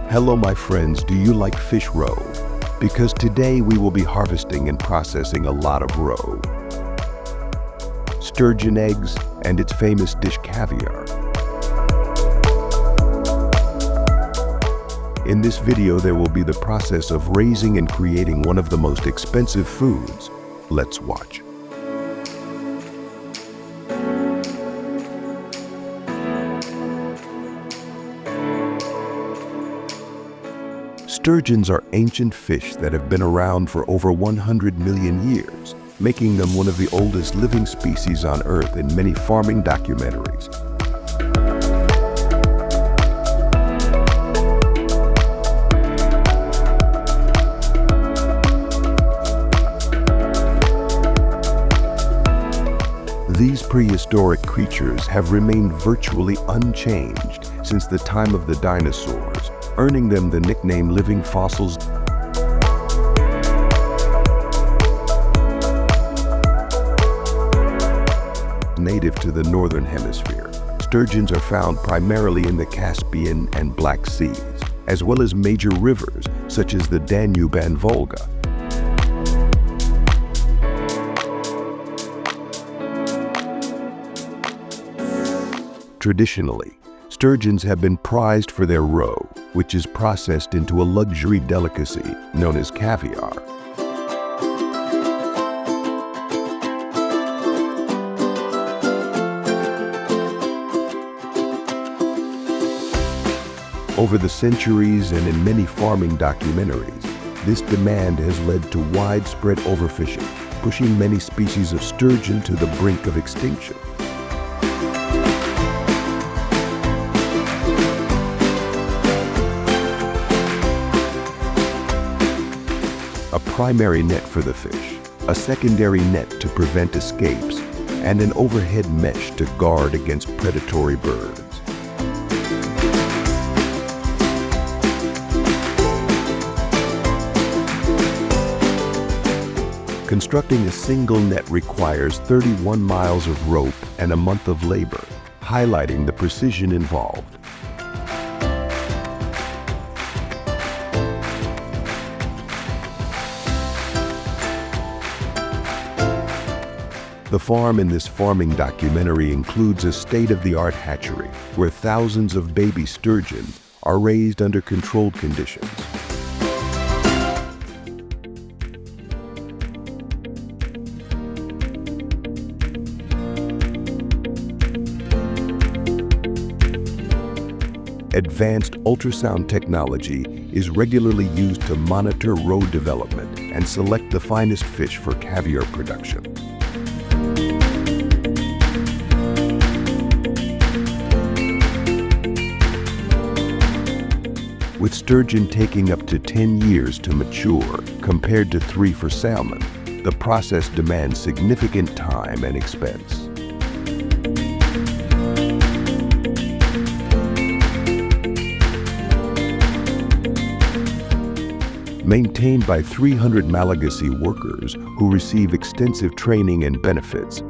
Hello my friends, do you like fish roe? Because today we will be harvesting and processing a lot of roe, sturgeon eggs, and its famous dish caviar. In this video there will be the process of raising and creating one of the most expensive foods. Let's watch. Sturgeons are ancient fish that have been around for over 100 million years, making them one of the oldest living species on Earth in many farming documentaries. These prehistoric creatures have remained virtually unchanged since the time of the dinosaurs, earning them the nickname living fossils. Native to the northern hemisphere, sturgeons are found primarily in the Caspian and Black Seas, as well as major rivers such as the Danube and Volga. Traditionally, sturgeons have been prized for their roe, which is processed into a luxury delicacy known as caviar. Over the centuries and in many farming documentaries, this demand has led to widespread overfishing, pushing many species of sturgeon to the brink of extinction. A primary net for the fish, a secondary net to prevent escapes, and an overhead mesh to guard against predatory birds. Constructing a single net requires 31 miles of rope and a month of labor, highlighting the precision involved. The farm in this farming documentary includes a state-of-the-art hatchery where thousands of baby sturgeon are raised under controlled conditions. Advanced ultrasound technology is regularly used to monitor roe development and select the finest fish for caviar production. With sturgeon taking up to 10 years to mature, compared to 3 for salmon, the process demands significant time and expense. Maintained by 300 Malagasy workers who receive extensive training and benefits,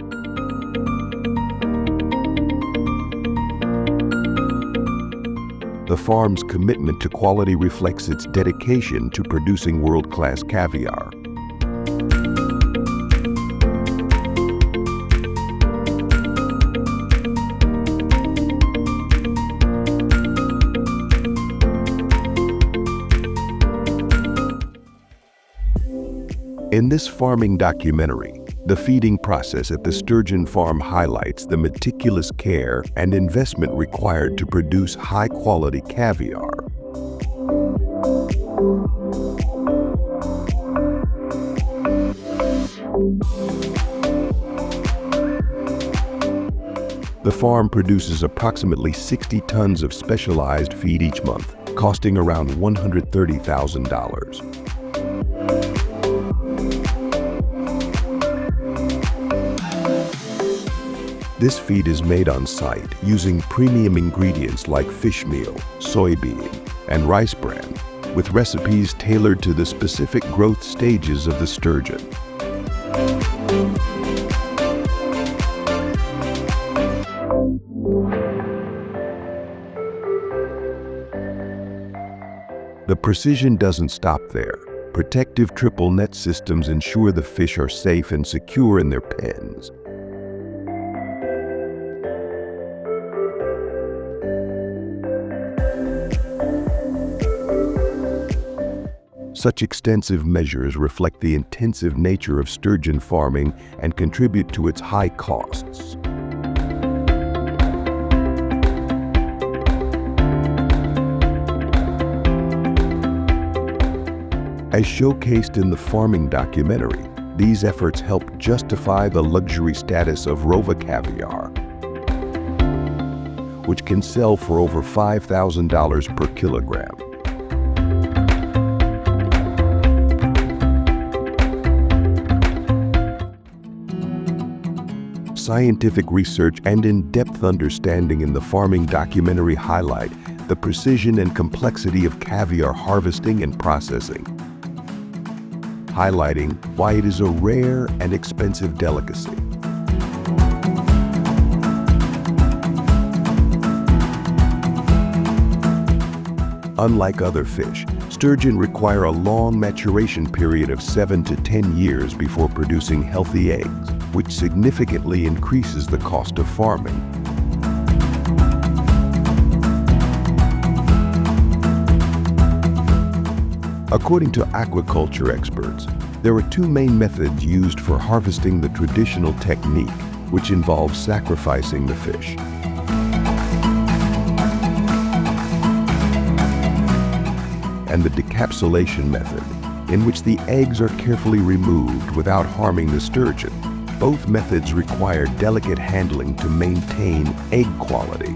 the farm's commitment to quality reflects its dedication to producing world-class caviar. In this farming documentary, the feeding process at the sturgeon farm highlights the meticulous care and investment required to produce high-quality caviar. The farm produces approximately 60 tons of specialized feed each month, costing around $130,000. This feed is made on site using premium ingredients like fish meal, soybean, and rice bran, with recipes tailored to the specific growth stages of the sturgeon. The precision doesn't stop there. Protective triple net systems ensure the fish are safe and secure in their pens. Such extensive measures reflect the intensive nature of sturgeon farming and contribute to its high costs. As showcased in the farming documentary, these efforts help justify the luxury status of Rova caviar, which can sell for over $5,000 per kilogram. Scientific research and in-depth understanding in the farming documentary highlight the precision and complexity of caviar harvesting and processing, highlighting why it is a rare and expensive delicacy. Unlike other fish, sturgeon require a long maturation period of 7 to 10 years before producing healthy eggs, which significantly increases the cost of farming. According to aquaculture experts, there are two main methods used for harvesting the traditional technique, which involves sacrificing the fish. And the decapsulation method, in which the eggs are carefully removed without harming the sturgeon. Both methods require delicate handling to maintain egg quality.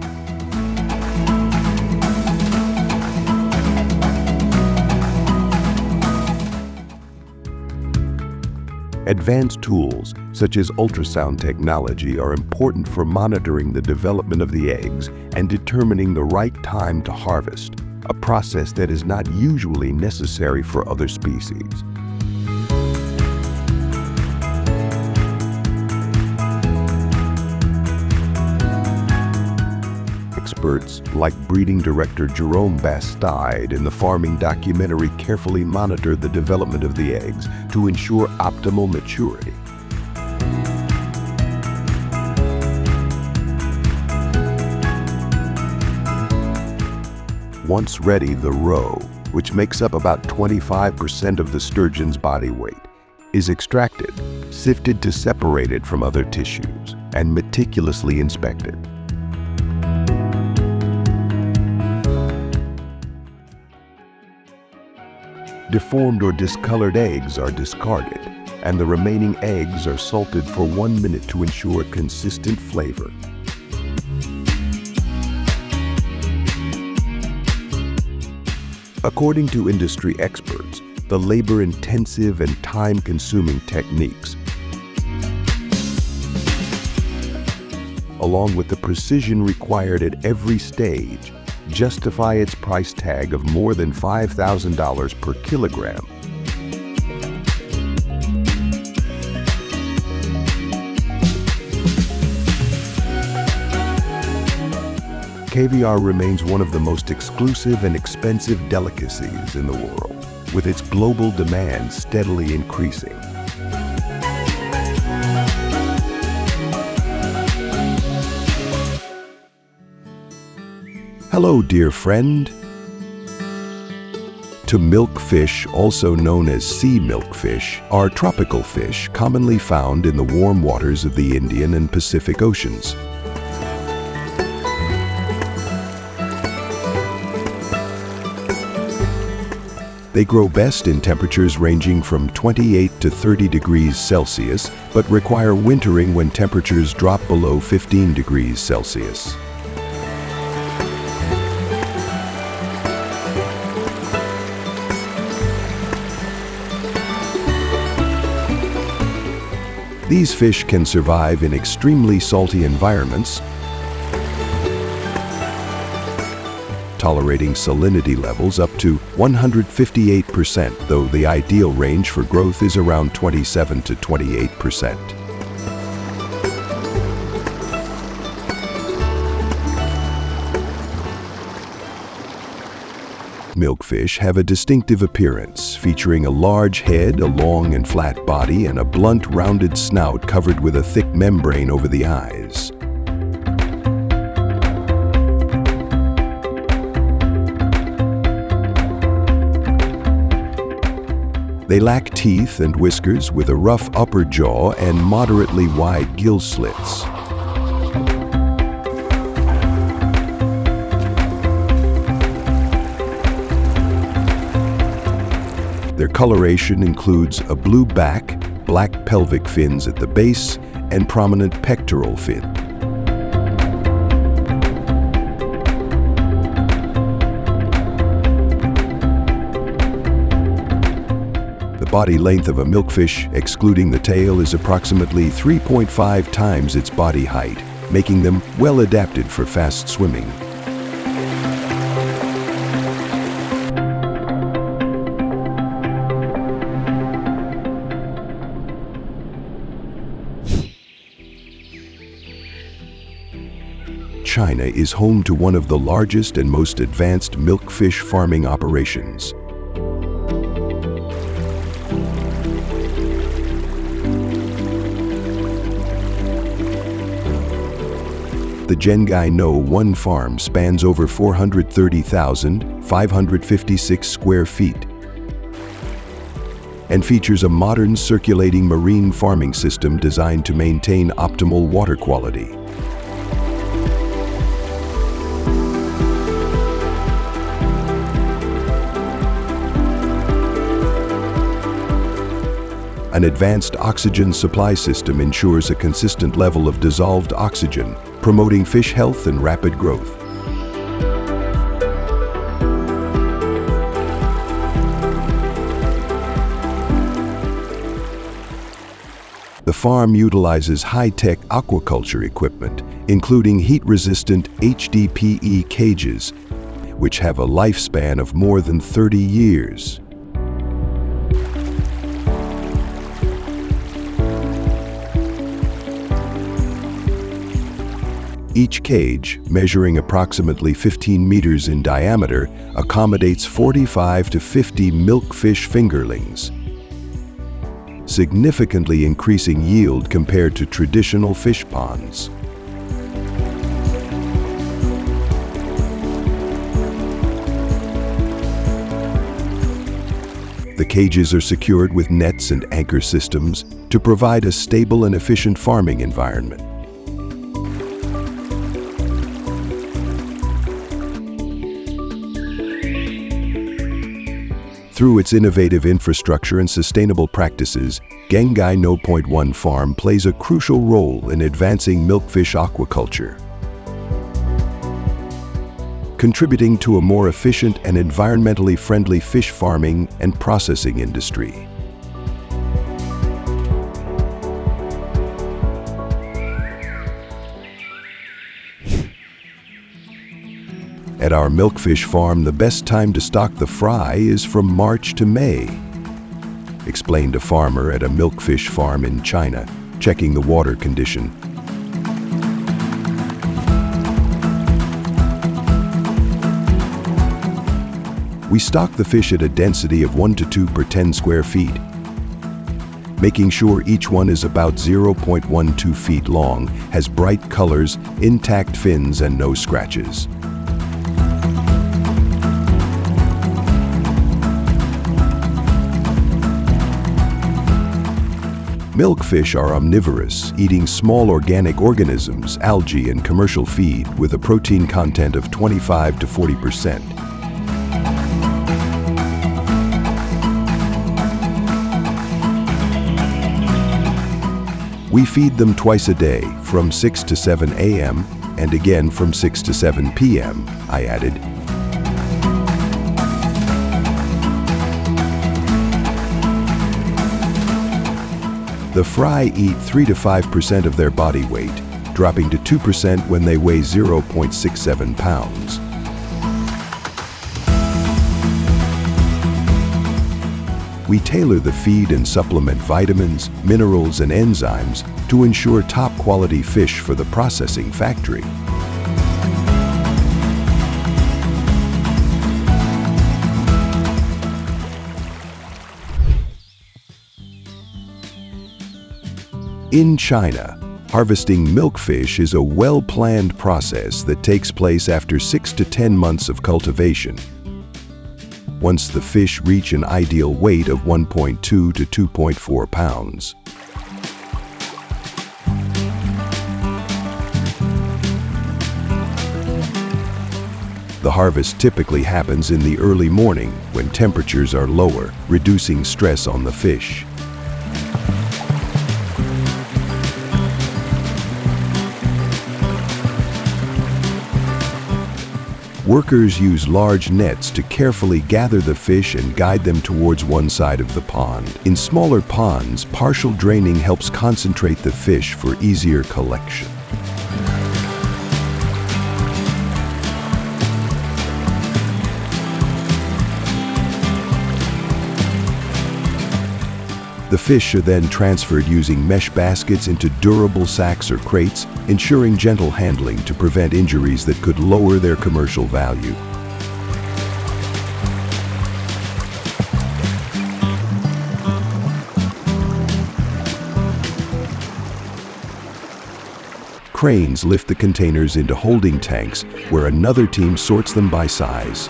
Advanced tools, such as ultrasound technology, are important for monitoring the development of the eggs and determining the right time to harvest, a process that is not usually necessary for other species. Experts like breeding director Jerome Bastide in the farming documentary carefully monitor the development of the eggs to ensure optimal maturity. Once ready, the roe, which makes up about 25% of the sturgeon's body weight, is extracted, sifted to separate it from other tissues, and meticulously inspected. Deformed or discolored eggs are discarded, and the remaining eggs are salted for 1 minute to ensure consistent flavor. According to industry experts, the labor-intensive and time-consuming techniques, along with the precision required at every stage, justify its price tag of more than $5,000 per kilogram. Caviar remains one of the most exclusive and expensive delicacies in the world, with its global demand steadily increasing. Hello, dear friend. To milkfish, also known as sea milkfish, are tropical fish commonly found in the warm waters of the Indian and Pacific Oceans. They grow best in temperatures ranging from 28 to 30 degrees Celsius, but require wintering when temperatures drop below 15 degrees Celsius. These fish can survive in extremely salty environments, tolerating salinity levels up to 158%, though the ideal range for growth is around 27 to 28%. milkfish have a distinctive appearance, featuring a large head, a long and flat body, and a blunt, rounded snout covered with a thick membrane over the eyes. They lack teeth and whiskers, with a rough upper jaw and moderately wide gill slits. Their coloration includes a blue back, black pelvic fins at the base, and prominent pectoral fin. The body length of a milkfish, excluding the tail, is approximately 3.5 times its body height, making them well adapted for fast swimming. China is home to one of the largest and most advanced milkfish farming operations. The Zhengai No 1 farm spans over 430,556 square feet and features a modern circulating marine farming system designed to maintain optimal water quality. An advanced oxygen supply system ensures a consistent level of dissolved oxygen, promoting fish health and rapid growth. The farm utilizes high-tech aquaculture equipment, including heat-resistant HDPE cages, which have a lifespan of more than 30 years. Each cage, measuring approximately 15 meters in diameter, accommodates 45 to 50 milkfish fingerlings, significantly increasing yield compared to traditional fish ponds. The cages are secured with nets and anchor systems to provide a stable and efficient farming environment. Through its innovative infrastructure and sustainable practices, Zhengai No. 1 farm plays a crucial role in advancing milkfish aquaculture, contributing to a more efficient and environmentally friendly fish farming and processing industry. At our milkfish farm, the best time to stock the fry is from March to May, explained a farmer at a milkfish farm in China, checking the water condition. We stock the fish at a density of 1 to 2 per 10 square feet, making sure each one is about 0.12 feet long, has bright colors, intact fins, and no scratches. Milkfish are omnivorous, eating small organic organisms, algae, and commercial feed with a protein content of 25 to 40%. We feed them twice a day, from 6 to 7 a.m. and again from 6 to 7 p.m., I added. The fry eat 3 to 5% of their body weight, dropping to 2% when they weigh 0.67 pounds. We tailor the feed and supplement vitamins, minerals, and enzymes to ensure top-quality fish for the processing factory. In China, harvesting milkfish is a well-planned process that takes place after 6 to 10 months of cultivation. Once the fish reach an ideal weight of 1.2 to 2.4 pounds. The harvest typically happens in the early morning when temperatures are lower, reducing stress on the fish. Workers use large nets to carefully gather the fish and guide them towards one side of the pond. In smaller ponds, partial draining helps concentrate the fish for easier collection. The fish are then transferred using mesh baskets into durable sacks or crates, ensuring gentle handling to prevent injuries that could lower their commercial value. Cranes lift the containers into holding tanks, where another team sorts them by size.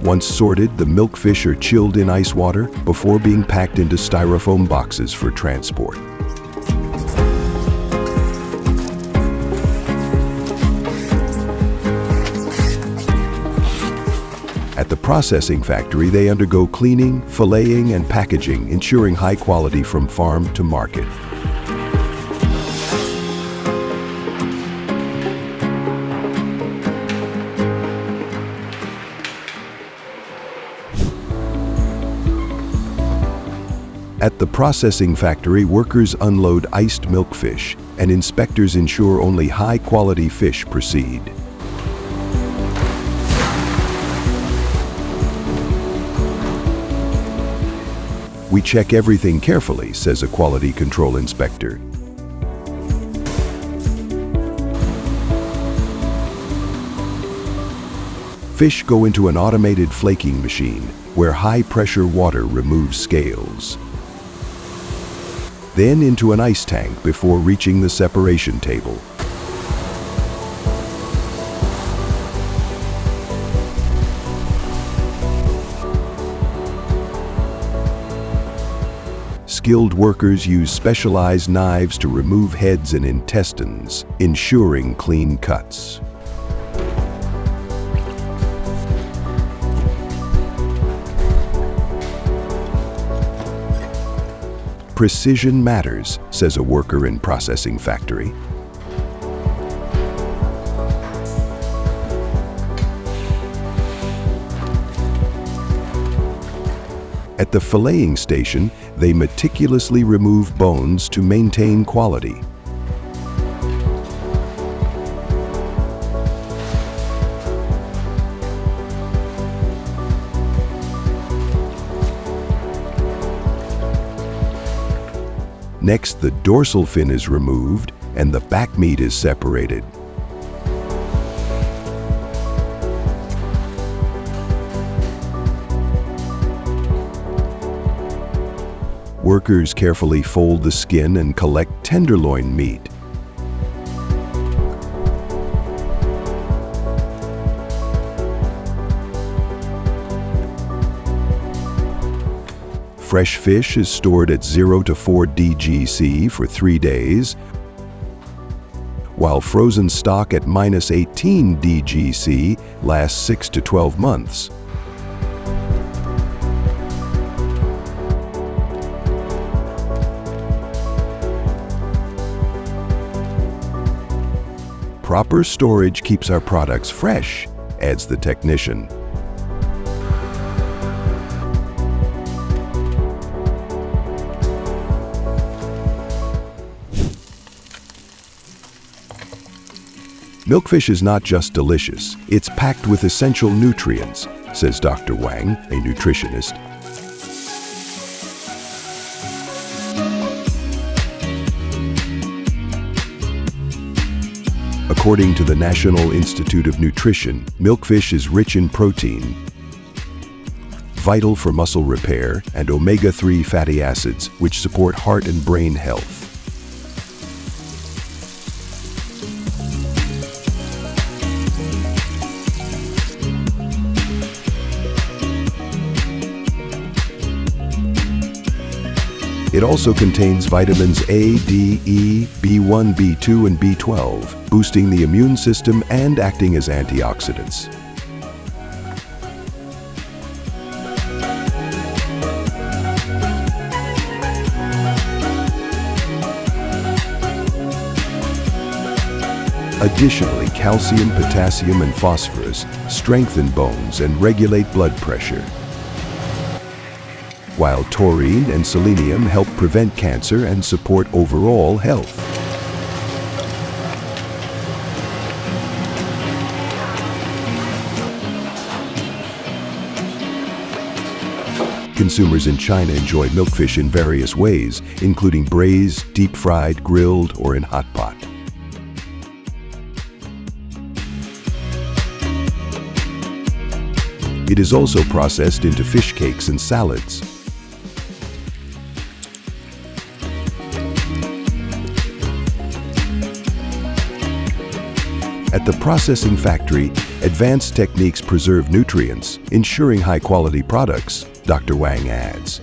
Once sorted, the milkfish are chilled in ice water before being packed into styrofoam boxes for transport. At the processing factory, they undergo cleaning, filleting, and packaging, ensuring high quality from farm to market. At the processing factory, workers unload iced milkfish, and inspectors ensure only high-quality fish proceed. We check everything carefully, says a quality control inspector. Fish go into an automated flaking machine, where high-pressure water removes scales. Then into an ice tank before reaching the separation table. Skilled workers use specialized knives to remove heads and intestines, ensuring clean cuts. Precision matters, says a worker in processing factory. At the filleting station, they meticulously remove bones to maintain quality. Next, the dorsal fin is removed and the back meat is separated. Workers carefully fold the skin and collect tenderloin meat. Fresh fish is stored at 0 to 4 DGC for 3 days, while frozen stock at -18 DGC lasts 6 to 12 months. Proper storage keeps our products fresh, adds the technician. Milkfish is not just delicious, it's packed with essential nutrients, says Dr. Wang, a nutritionist. According to the National Institute of Nutrition, milkfish is rich in protein, vital for muscle repair, and omega-3 fatty acids, which support heart and brain health. It also contains vitamins A, D, E, B1, B2, and B12, boosting the immune system and acting as antioxidants. Additionally, calcium, potassium, and phosphorus strengthen bones and regulate blood pressure, while taurine and selenium help prevent cancer and support overall health. Consumers in China enjoy milkfish in various ways, including braised, deep-fried, grilled, or in hot pot. It is also processed into fish cakes and salads. At the processing factory, advanced techniques preserve nutrients, ensuring high-quality products, Dr. Wang adds.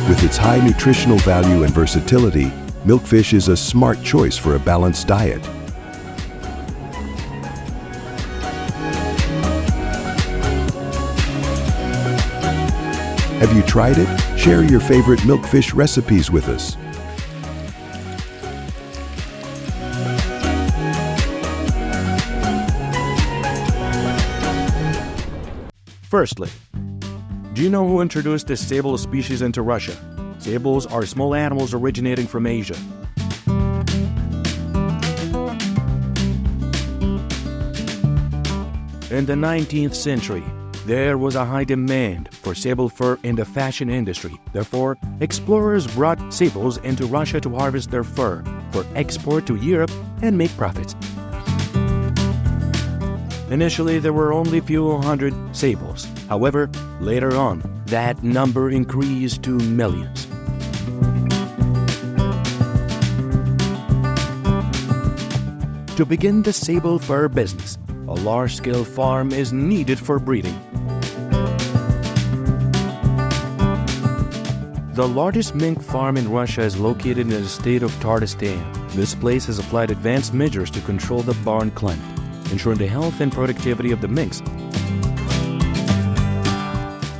With its high nutritional value and versatility, milkfish is a smart choice for a balanced diet. Have you tried it? Share your favorite milkfish recipes with us. Firstly, do you know who introduced the Sable species into Russia? Sables are small animals originating from Asia. In the 19th century, there was a high demand for sable fur in the fashion industry. Therefore, explorers brought sables into Russia to harvest their fur for export to Europe and make profits. Initially, there were only a few hundred sables. However, later on, that number increased to millions. To begin the sable fur business, a large-scale farm is needed for breeding. The largest mink farm in Russia is located in the state of Tatarstan. This place has applied advanced measures to control the barn climate, ensuring the health and productivity of the minks.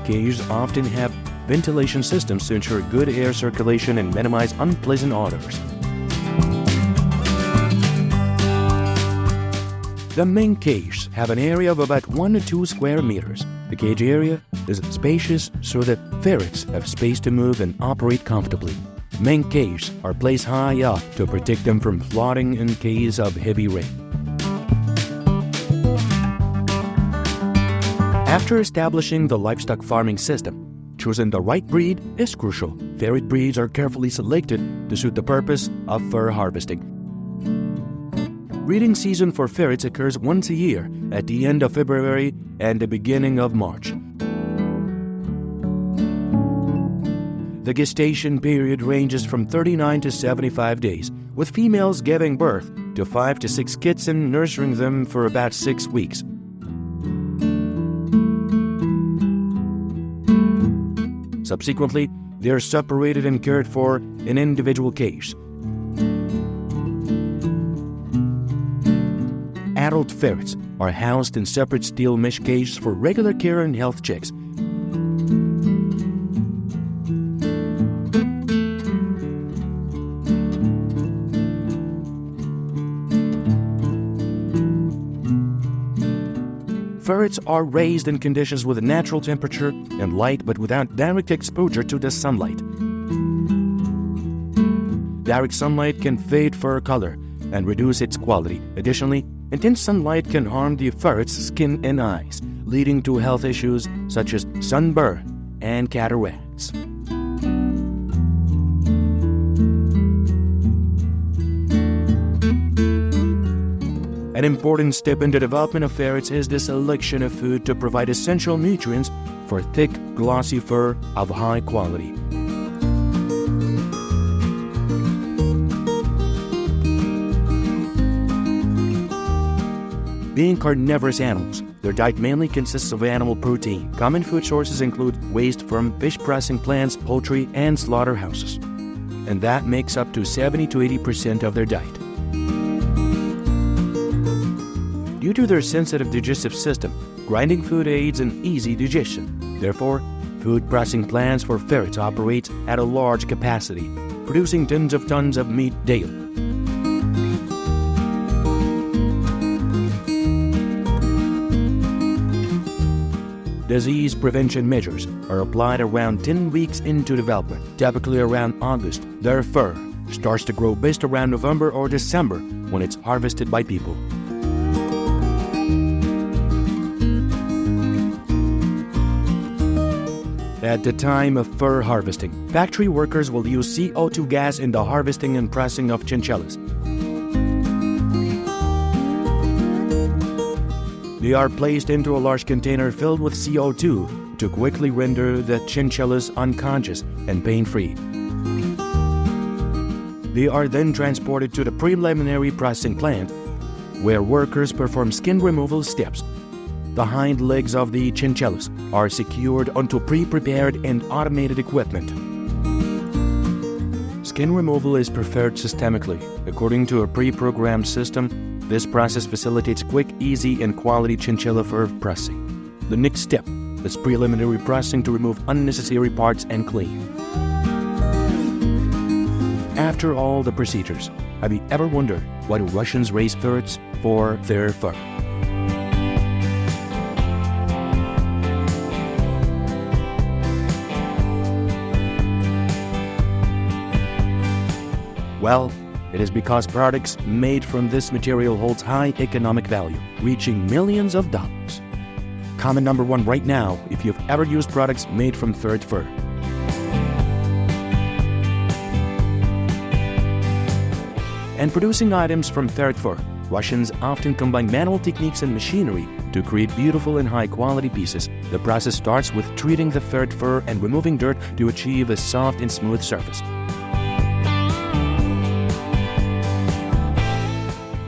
Cages often have ventilation systems to ensure good air circulation and minimize unpleasant odors. The mink cages have an area of about 1 to 2 square meters. The cage area is spacious so that ferrets have space to move and operate comfortably. Mink cages are placed high up to protect them from flooding in case of heavy rain. After establishing the livestock farming system, choosing the right breed is crucial. Ferret breeds are carefully selected to suit the purpose of fur harvesting. Breeding season for ferrets occurs once a year at the end of February and the beginning of March. The gestation period ranges from 39 to 75 days, with females giving birth to 5 to 6 kits and nurturing them for about 6 weeks. Subsequently, they are separated and cared for in individual cages. Adult ferrets are housed in separate steel mesh cages for regular care and health checks. Ferrets are raised in conditions with a natural temperature and light, but without direct exposure to the sunlight. Direct sunlight can fade fur color and reduce its quality. Additionally, intense sunlight can harm the ferret's skin and eyes, leading to health issues such as sunburn and cataracts. An important step in the development of ferrets is the selection of food to provide essential nutrients for thick, glossy fur of high quality. Being carnivorous animals, their diet mainly consists of animal protein. Common food sources include waste from fish processing plants, poultry, and slaughterhouses. And that makes up to 70 to 80% of their diet. Due to their sensitive digestive system, grinding food aids in easy digestion. Therefore, food processing plants for ferrets operate at a large capacity, producing tens of tons of meat daily. Disease prevention measures are applied around 10 weeks into development, typically around August. Their fur starts to grow best around November or December when it's harvested by people. At the time of fur harvesting, factory workers will use CO2 gas in the harvesting and pressing of chinchillas. They are placed into a large container filled with CO2 to quickly render the chinchillas unconscious and pain-free. They are then transported to the preliminary processing plant, where workers perform skin removal steps. The hind legs of the chinchillas are secured onto pre-prepared and automated equipment. Skin removal is prepared systemically, according to a pre-programmed system. This process facilitates quick, easy, and quality chinchilla fur pressing. The next step is preliminary pressing to remove unnecessary parts and clean. After all the procedures, have you ever wondered why do Russians raise ferrets for their fur? Well, it is because products made from this material holds high economic value, reaching millions of dollars. Comment number 1 right now if you've ever used products made from ferret fur. And producing items from ferret fur, Russians often combine manual techniques and machinery to create beautiful and high-quality pieces. The process starts with treating the ferret fur and removing dirt to achieve a soft and smooth surface.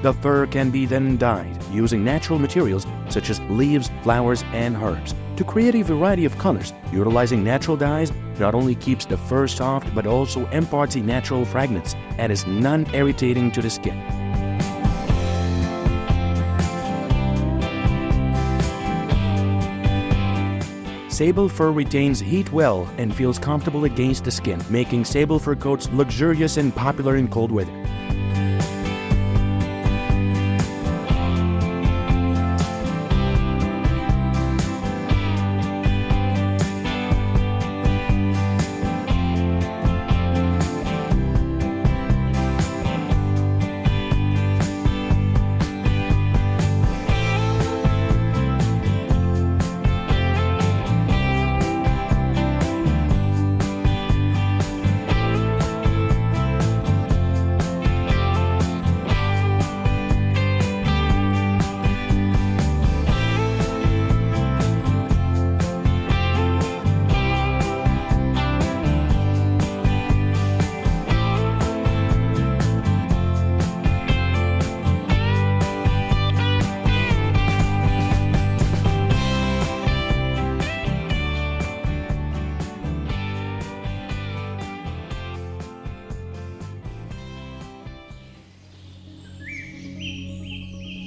The fur can be then dyed using natural materials such as leaves, flowers, and herbs to create a variety of colors. Utilizing natural dyes not only keeps the fur soft but also imparts a natural fragrance and is non-irritating to the skin. Sable fur retains heat well and feels comfortable against the skin, making sable fur coats luxurious and popular in cold weather.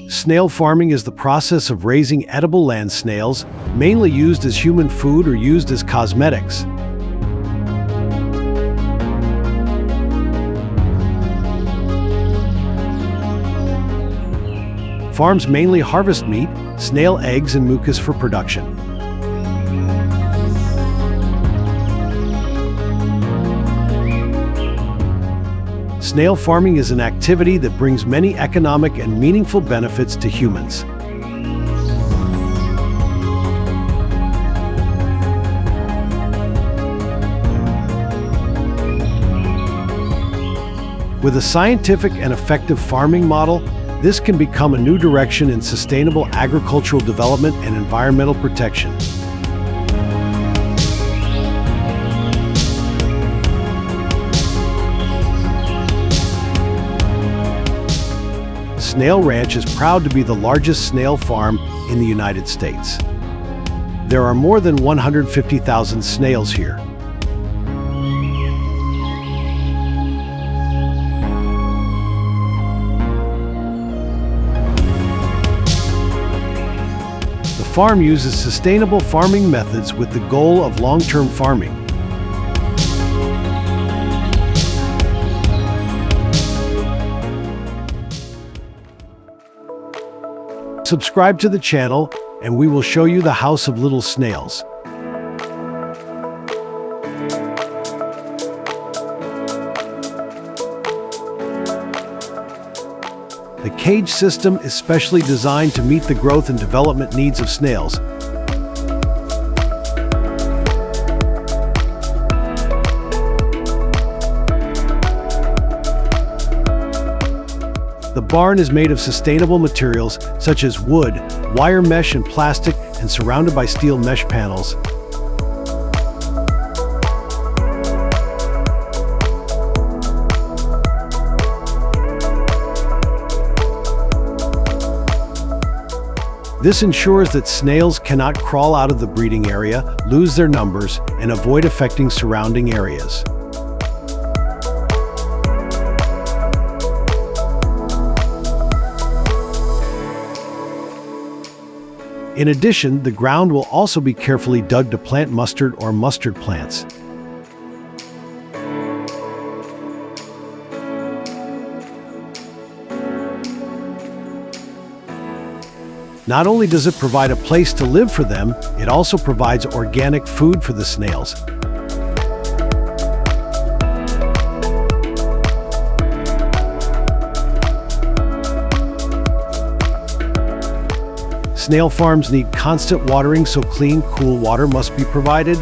Snail farming is the process of raising edible land snails, mainly used as human food or used as cosmetics. Farms mainly harvest meat, snail eggs, and mucus for production. Snail farming is an activity that brings many economic and meaningful benefits to humans. With a scientific and effective farming model, This can become a new direction in sustainable agricultural development and environmental protection. Snail Ranch is proud to be the largest snail farm in the United States. There are more than 150,000 snails here. The farm uses sustainable farming methods with the goal of long-term farming. Subscribe to the channel, and we will show you the house of little snails. The cage system is specially designed to meet the growth and development needs of snails. The barn is made of sustainable materials such as wood, wire mesh, and plastic, and surrounded by steel mesh panels. This ensures that snails cannot crawl out of the breeding area, lose their numbers, and avoid affecting surrounding areas. In addition, the ground will also be carefully dug to plant mustard or mustard plants. Not only does it provide a place to live for them, it also provides organic food for the snails. Snail farms need constant watering, so clean, cool water must be provided.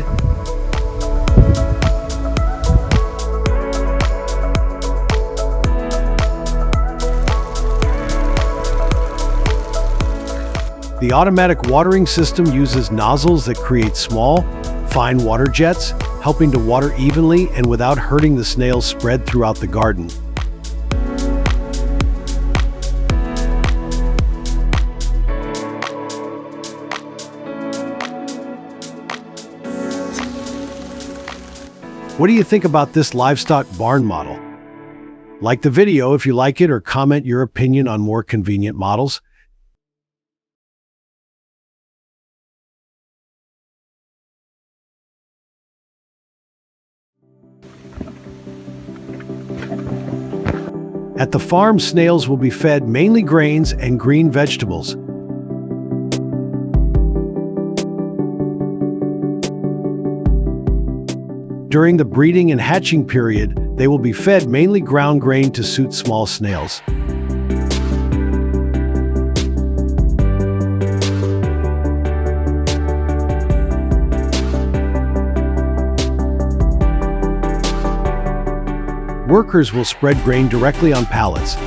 The automatic watering system uses nozzles that create small, fine water jets, helping to water evenly and without hurting the snails spread throughout the garden. What do you think about this livestock barn model? Like the video if you like it, or comment your opinion on more convenient models. At the farm, snails will be fed mainly grains and green vegetables. During the breeding and hatching period, they will be fed mainly ground grain to suit small snails. Workers will spread grain directly on pallets.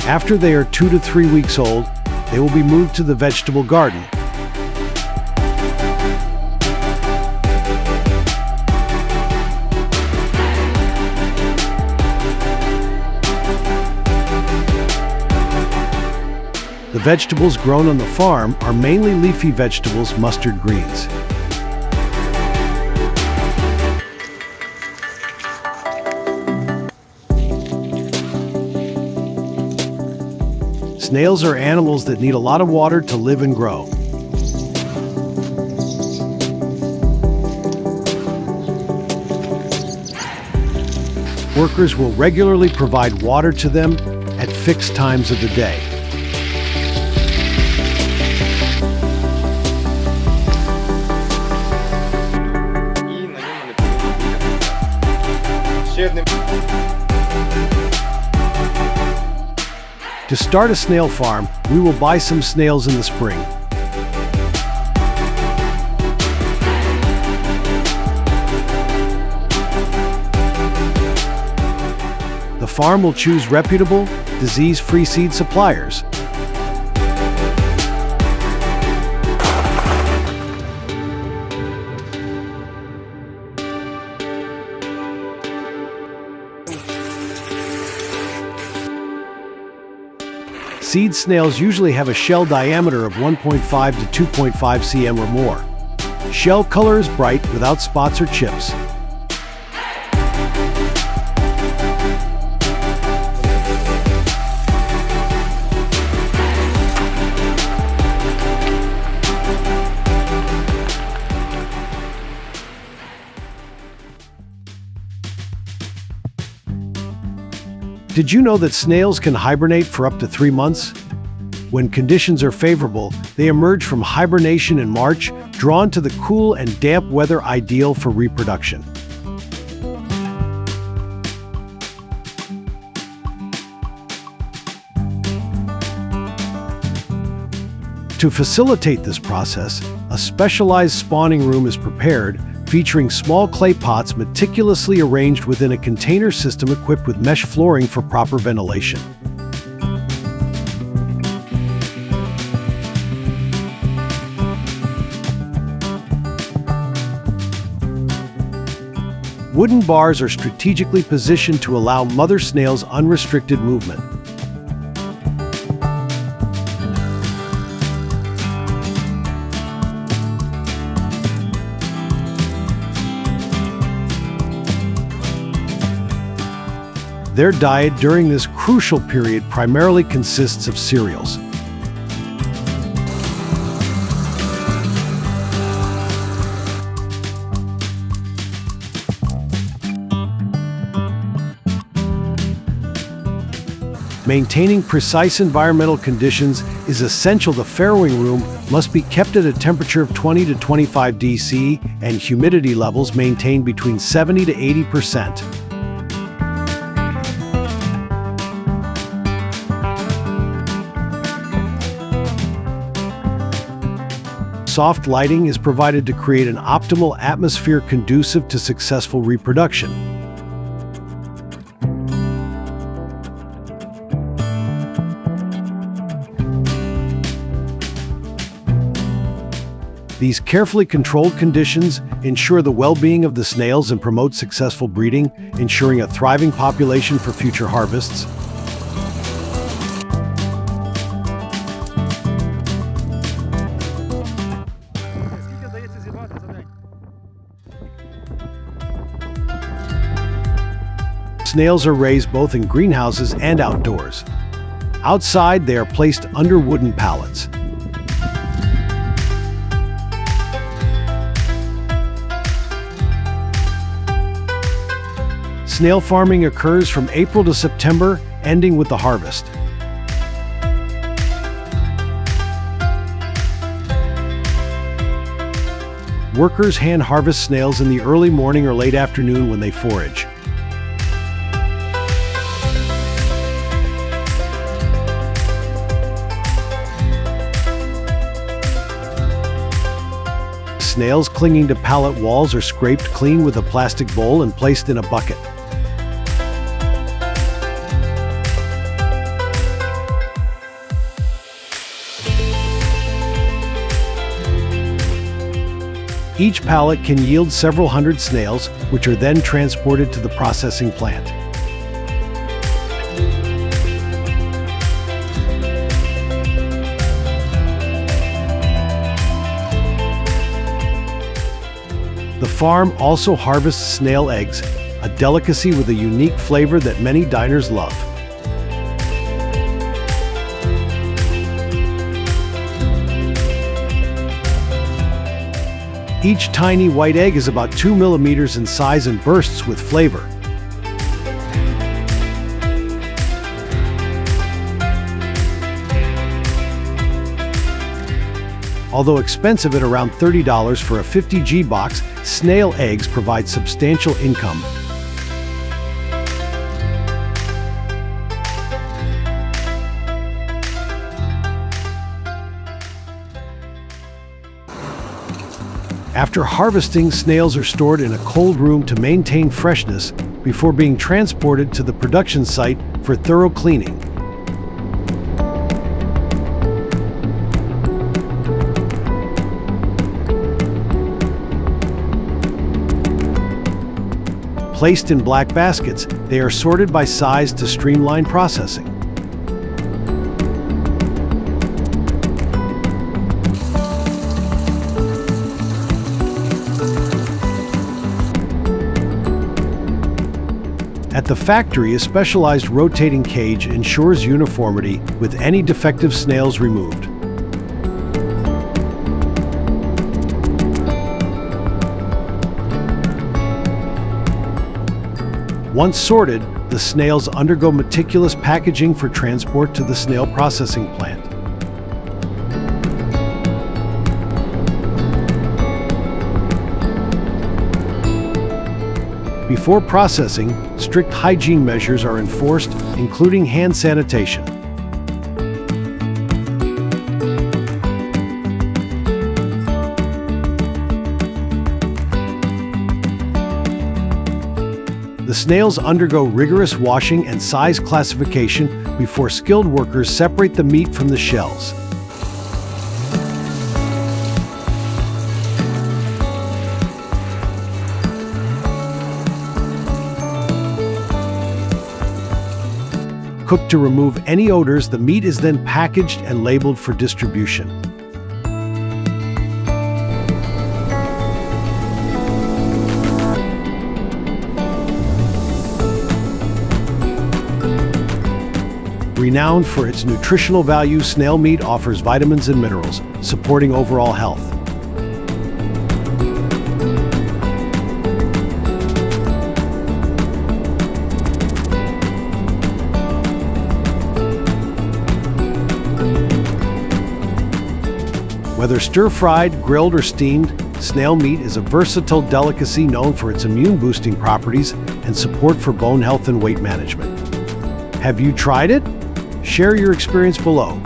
After they are 2 to 3 weeks old, they will be moved to the vegetable garden. The vegetables grown on the farm are mainly leafy vegetables, mustard greens. Snails are animals that need a lot of water to live and grow. Workers will regularly provide water to them at fixed times of the day. To start a snail farm, we will buy some snails in the spring. The farm will choose reputable, disease-free seed suppliers. Seed snails usually have a shell diameter of 1.5 to 2.5 cm or more. Shell color is bright without spots or chips. Did you know that snails can hibernate for up to 3 months? When conditions are favorable, they emerge from hibernation in March, drawn to the cool and damp weather ideal for reproduction. To facilitate this process, a specialized spawning room is prepared, featuring small clay pots meticulously arranged within a container system equipped with mesh flooring for proper ventilation. Wooden bars are strategically positioned to allow mother snails unrestricted movement. Their diet during this crucial period primarily consists of cereals. Maintaining precise environmental conditions is essential. The farrowing room must be kept at a temperature of 20 to 25 dC and humidity levels maintained between 70 to 80%. Soft lighting is provided to create an optimal atmosphere conducive to successful reproduction. These carefully controlled conditions ensure the well-being of the snails and promote successful breeding, ensuring a thriving population for future harvests. Snails are raised both in greenhouses and outdoors. Outside, they are placed under wooden pallets. Snail farming occurs from April to September, ending with the harvest. Workers hand harvest snails in the early morning or late afternoon when they forage. Snails clinging to pallet walls are scraped clean with a plastic bowl and placed in a bucket. Each pallet can yield several hundred snails, which are then transported to the processing plant. The farm also harvests snail eggs, a delicacy with a unique flavor that many diners love. Each tiny white egg is about 2 millimeters in size and bursts with flavor. Although expensive at around $30 for a 50G box, snail eggs provide substantial income. After harvesting, snails are stored in a cold room to maintain freshness, before being transported to the production site for thorough cleaning. Placed in black baskets, they are sorted by size to streamline processing. At the factory, a specialized rotating cage ensures uniformity with any defective snails removed. Once sorted, the snails undergo meticulous packaging for transport to the snail processing plant. Before processing, strict hygiene measures are enforced, including hand sanitation. The snails undergo rigorous washing and size classification before skilled workers separate the meat from the shells. Cooked to remove any odors, the meat is then packaged and labeled for distribution. Renowned for its nutritional value, snail meat offers vitamins and minerals, supporting overall health. Whether stir-fried, grilled, or steamed, snail meat is a versatile delicacy known for its immune-boosting properties and support for bone health and weight management. Have you tried it? Share your experience below.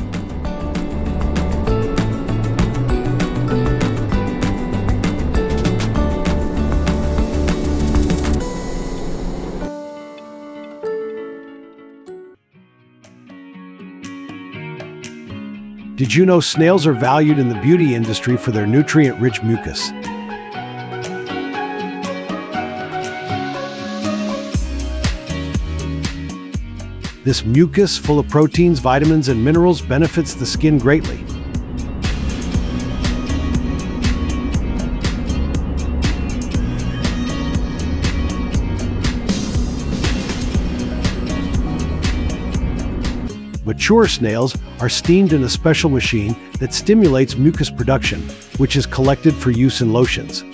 Did you know snails are valued in the beauty industry for their nutrient-rich mucus? This mucus, full of proteins, vitamins, and minerals, benefits the skin greatly. Mature snails are steamed in a special machine that stimulates mucus production, which is collected for use in lotions.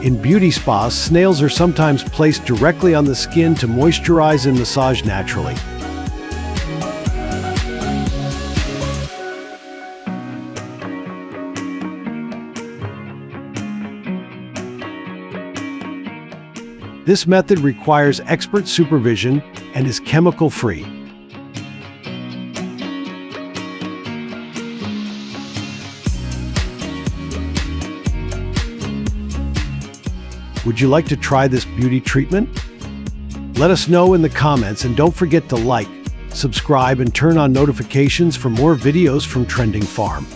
In beauty spas, snails are sometimes placed directly on the skin to moisturize and massage naturally. This method requires expert supervision and is chemical-free. Would you like to try this beauty treatment? Let us know in the comments, and don't forget to like, subscribe, and turn on notifications for more videos from Trending Farm.